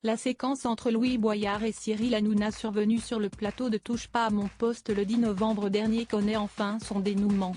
La séquence entre Louis Boyard et Cyril Hanouna survenue sur le plateau de Touche pas à mon poste le 10 novembre dernier connaît enfin son dénouement.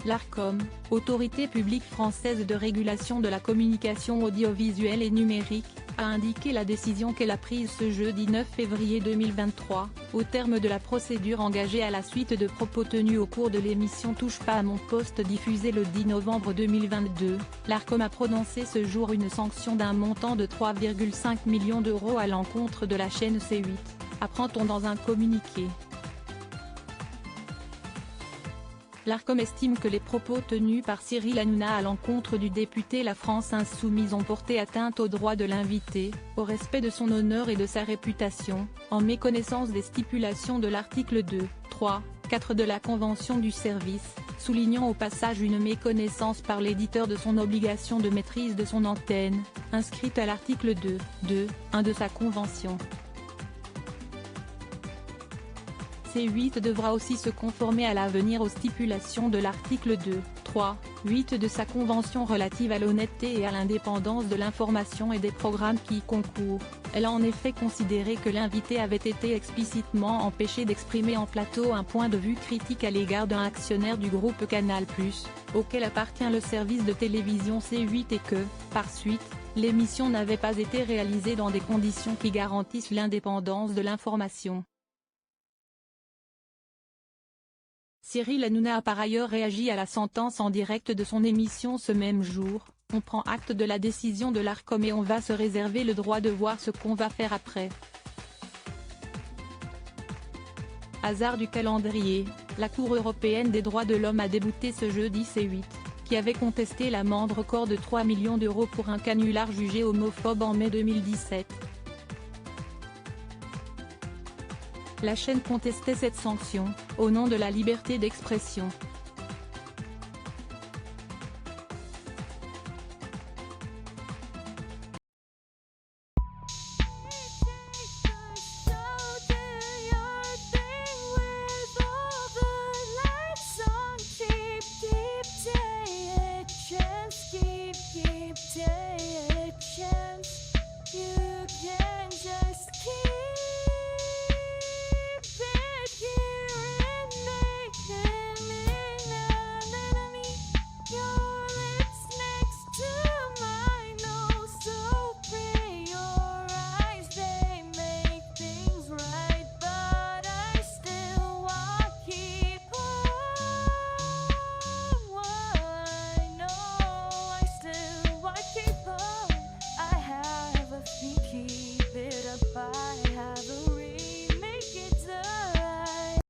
L'Arcom, autorité publique française de régulation de la communication audiovisuelle et numérique, a indiqué la décision qu'elle a prise ce jeudi 9 février 2023, au terme de la procédure engagée à la suite de propos tenus au cours de l'émission Touche pas à mon poste diffusée le 10 novembre 2022. L'Arcom a prononcé ce jour une sanction d'un montant de 3,5 millions d'euros à l'encontre de la chaîne C8, apprend-on dans un communiqué. L'Arcom estime que les propos tenus par Cyril Hanouna à l'encontre du député La France Insoumise ont porté atteinte aux droits de l'invité, au respect de son honneur et de sa réputation, en méconnaissance des stipulations de l'article 2, 3, 4 de la Convention du service, soulignant au passage une méconnaissance par l'éditeur de son obligation de maîtrise de son antenne, inscrite à l'article 2, 2, 1 de sa convention. C8 devra aussi se conformer à l'avenir aux stipulations de l'article 2, 3, 8 de sa convention relative à l'honnêteté et à l'indépendance de l'information et des programmes qui y concourent. Elle a en effet considéré que l'invité avait été explicitement empêché d'exprimer en plateau un point de vue critique à l'égard d'un actionnaire du groupe Canal+, auquel appartient le service de télévision C8 et que, par suite, l'émission n'avait pas été réalisée dans des conditions qui garantissent l'indépendance de l'information. Cyril Hanouna a par ailleurs réagi à la sentence en direct de son émission ce même jour. On prend acte de la décision de l'Arcom et on va se réserver le droit de voir ce qu'on va faire après. Hasard du calendrier, la Cour européenne des droits de l'homme a débouté ce jeudi C8, qui avait contesté l'amende record de 3 millions d'euros pour un canular jugé homophobe en mai 2017. La chaîne contestait cette sanction, au nom de la liberté d'expression.